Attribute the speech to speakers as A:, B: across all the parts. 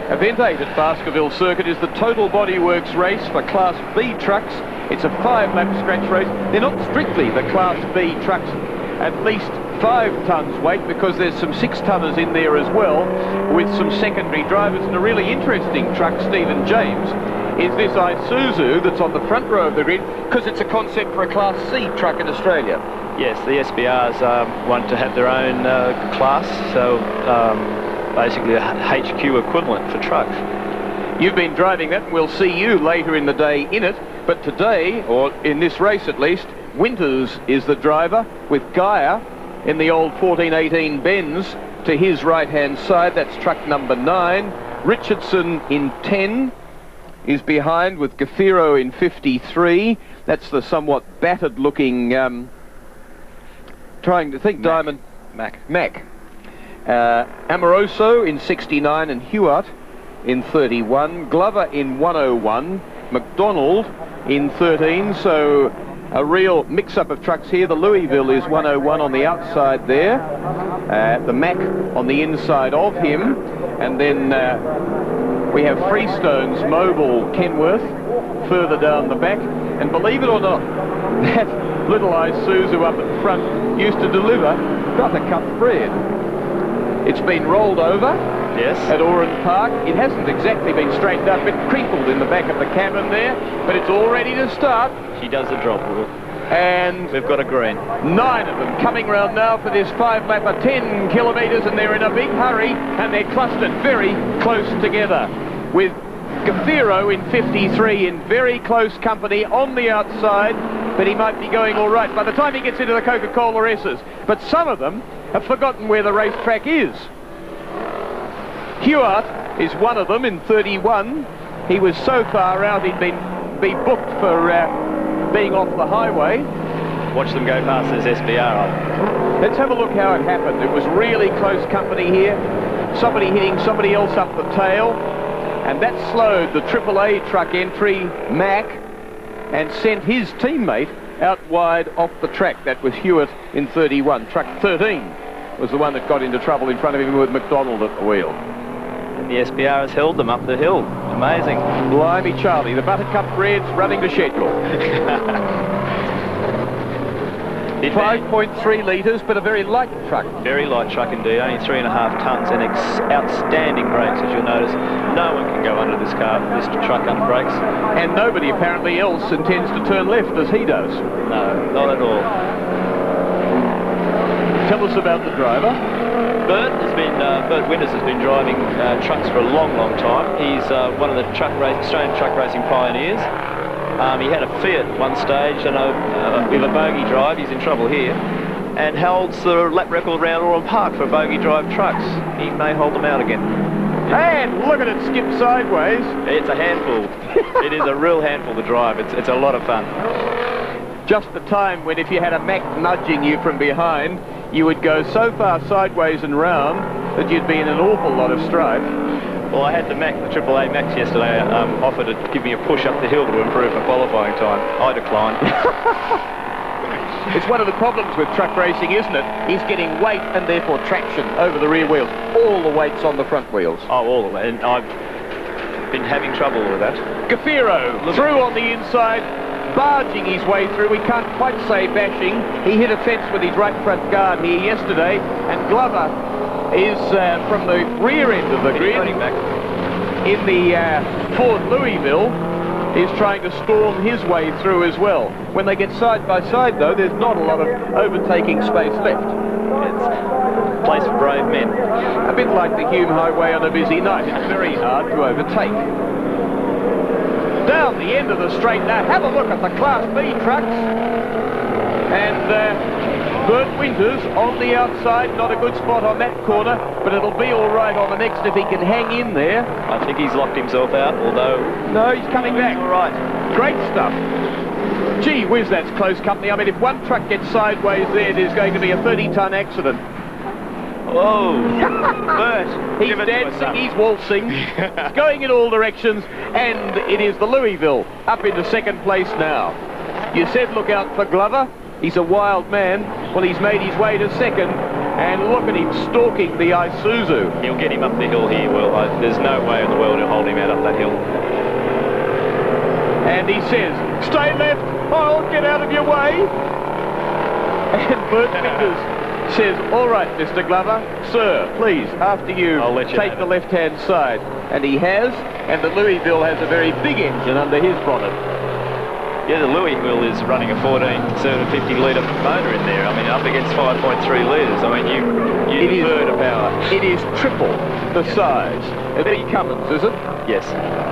A: Event 8 at Baskerville Circuit is the Total Bodyworks race for Class B trucks. It's a 5-lap scratch race. They're not strictly the Class B trucks, at least 5 tonnes weight, because there's some 6-tonners in there as well, with some secondary drivers. And a really interesting truck, Stephen James, is this Isuzu that's on the front row of the grid, because it's a concept for a Class C truck in Australia.
B: Yes, the SBRs want to have their own class, so basically a HQ equivalent for trucks.
A: You've been driving that, and we'll see you later in the day in it. But today, or in this race at least, Winters is the driver, with Gaia in the old 1418 Benz to his right-hand side. That's truck number 9. Richardson in 10 is behind, with Gaffiro in 53. That's the somewhat battered-looking, trying to think, Diamond... Mac. Amoroso in 69 and Hewitt in 31. Glover in 101. McDonald in 13. So a real mix-up of trucks here. The Louisville is 101 on the outside there. The Mac on the inside of him. And then we have Freestone's Mobile Kenworth further down the back. And believe it or not, that little Isuzu up at front used to deliver Buttercup bread. It's been rolled over, yes, at Oran Park. It hasn't exactly been straightened up. It crinkled in the back of the cabin there, but it's all ready to start.
B: She does the drop wheel.
A: And
B: we've got a green. 9 of them coming round now for this 5-lapper, 10 kilometres, and they're in a big hurry, and they're clustered very close together, with Gaffiro in 53 in very close company on the outside, but he might be going all right by the time he gets into the Coca-Cola S's. But some of them have forgotten where the racetrack is. Hewitt is one of them in 31. He was so far out he'd be booked for being off the highway. Watch them go past this SBR.
A: Let's have a look how it happened. It was really close company here. Somebody hitting somebody else up the tail, and that slowed the AAA truck entry, Mac, and sent his teammate out wide off the track. That was Hewitt in 31. Truck 13 was the one that got into trouble in front of him, with McDonald at the wheel.
B: And the SBR has held them up the hill. Amazing.
A: Blimey Charlie, the Buttercup Red's running to schedule. 5.3 litres, but a very light truck.
B: Very light truck indeed, only 3.5 tonnes, and outstanding brakes, as you'll notice. No one can go under this truck under brakes.
A: And nobody apparently else intends to turn left as he does.
B: No, not at all.
A: Tell us about the driver.
B: Bert Winters has been driving trucks for a long, long time. He's one of the Australian truck racing pioneers. He had a Fiat one stage, and with a bogey drive, he's in trouble here, and holds the lap record around Oran Park for bogey drive trucks. He may hold them out again.
A: And look at it skip sideways.
B: It's a handful. It is a real handful to drive. It's a lot of fun.
A: Just the time when, if you had a Mac nudging you from behind, you would go so far sideways and round that you'd be in an awful lot of strife.
B: Well, I had the AAA Max yesterday offer to give me a push up the hill to improve my qualifying time. I declined.
A: It's one of the problems with truck racing, isn't it? Is getting weight and therefore traction over the rear wheels. All the weight's on the front wheels.
B: Oh, all the way. And I've been having trouble with that.
A: Gaffiro through on the inside, barging his way through. We can't quite say bashing. He hit a fence with his right front guard here yesterday, and Glover is from the rear end of the grid in the Ford Louisville, is trying to storm his way through as well. When they get side by side, though, there's not a lot of overtaking space left.
B: It's a place for brave men.
A: A bit like the Hume Highway on a busy night. It's very hard to overtake. Down the end of the straight now, have a look at the Class B trucks. And Bert Winters on the outside, not a good spot on that corner, but it'll be all right on the next if he can hang in there.
B: I think he's locked himself out, although...
A: No, he's coming back.
B: All right.
A: Great stuff. Gee whiz, that's close company. I mean, if one truck gets sideways there, there's going to be a 30-ton accident.
B: Whoa. Bert.
A: He's dancing, he's waltzing, he's going in all directions, and it is the Louisville up into second place now. You said look out for Glover. He's a wild man. Well, he's made his way to second. And look at him stalking the Isuzu.
C: He'll get him up the hill here, Will. There's no way in the world he'll hold him out up that hill.
A: And he says, stay left, I'll get out of your way. And Bert Fingers says, all right, Mr. Glover, sir, please, after you,
C: I'll let you
A: take the left-hand side. And he has, and the Louisville has a very big engine under his bonnet.
C: Yeah, the Louisville is running a 750-litre motor in there. I mean, up against 5.3 litres. I mean, you third of power.
A: It is triple the size of the Cummins, is it?
C: Yes.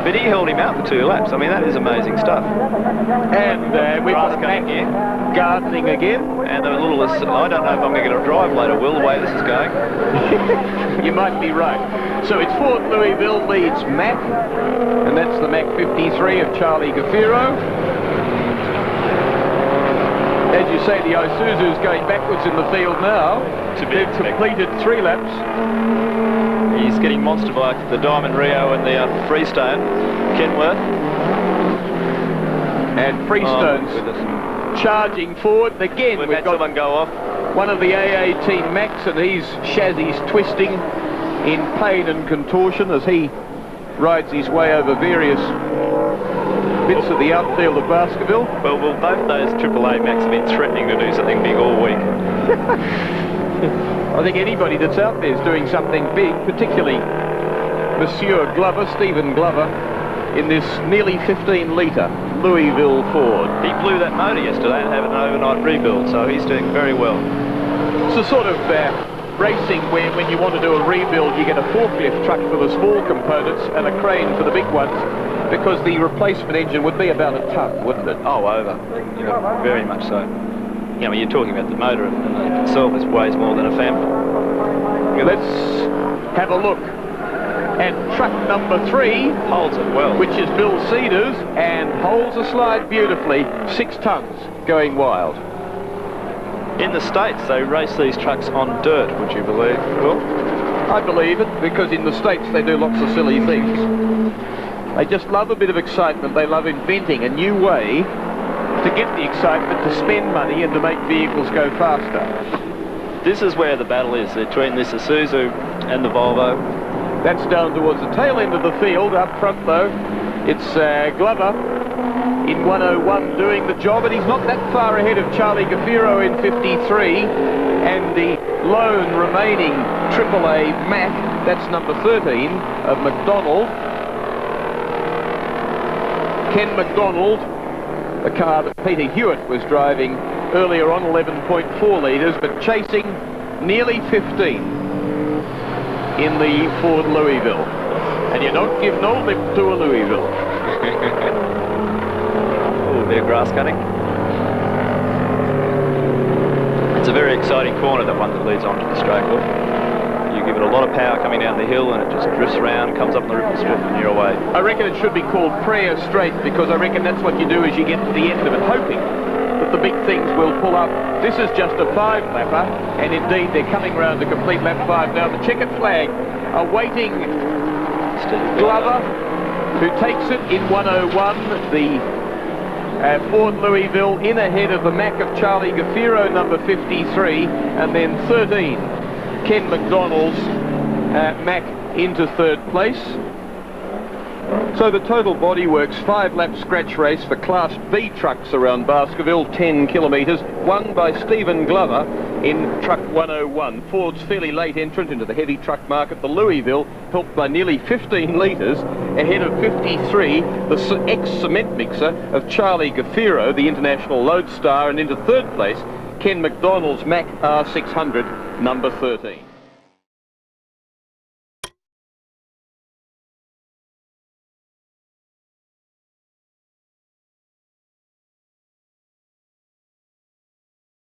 C: But he held him out for 2 laps. I mean, that is amazing stuff.
A: And we've got Mac gardening again.
C: And a little, I don't know if I'm going to get a drive later, Will, the way this is going.
A: You might be right. So it's Ford Louisville leads Mac, and that's the Mac 53 of Charlie Gaffiro. As you say, the Isuzu's going backwards in the field now. They've completed 3 laps.
C: He's getting monstered by the Diamond Rio and the Freestone, Kenworth.
A: And Freestone's charging forward. Again,
C: we've got someone go off.
A: One of the AA Team Max, and he's chassis twisting in pain and contortion as he rides his way over various bits of the outfield of Baskerville.
C: Well, both those AAA Max have been threatening to do something big all week.
A: I think anybody that's out there is doing something big, particularly Monsieur Glover, Stephen Glover, in this nearly 15-litre Louisville Ford.
C: He blew that motor yesterday and had an overnight rebuild, so he's doing very well.
A: It's a sort of racing where when you want to do a rebuild, you get a forklift truck for the small components and a crane for the big ones, because the replacement engine would be about a ton, wouldn't it?
C: Oh, over. Yeah, very much so. You know, you're talking about the motor and itself, it weighs more than a family.
A: Let's have a look at truck number 3.
C: Holds it well.
A: Which is Bill Cedars, and holds the slide beautifully. 6 tons going wild.
C: In the States, they race these trucks on dirt, would you believe, Will?
A: I believe it, because in the States they do lots of silly things. They just love a bit of excitement. They love inventing a new way to get the excitement, to spend money and to make vehicles go faster.
C: This is where the battle is, between this Isuzu and the Volvo.
A: That's down towards the tail end of the field. Up front, though, it's Glover in 101 doing the job, and he's not that far ahead of Charlie Gaffiro in 53, and the lone remaining AAA Mac, that's number 13 of McDonald. Ken McDonald, the car that Peter Hewitt was driving earlier on, 11.4 litres, but chasing nearly 15 in the Ford Louisville. And you don't give no lip to a Louisville.
C: Oh, a bit of grass cutting. It's a very exciting corner, that one that leads onto the straight. You give it a lot of power coming down the hill and it just drifts around, comes up the ripple strip and you're away.
A: I reckon it should be called Prayer Straight, because I reckon that's what you do as you get to the end of it, hoping that the big things will pull up. This is just a 5-lapper, and indeed they're coming round to complete lap 5 now. The checkered flag awaiting Glover, who takes it in 101. The Ford Louisville in ahead of the Mac of Charlie Gaffiro, number 53, and then 13, Ken McDonald's Mac into 3rd place. So the total bodyworks 5-lap scratch race for Class B trucks around Baskerville, 10 kilometres, won by Stephen Glover in truck 101. Ford's fairly late entrant into the heavy truck market. The Louisville helped by nearly 15 litres ahead of 53, the ex-cement mixer of Charlie Gaffiro, the international lodestar, and into 3rd place, Ken McDonald's Mac R600, number 13.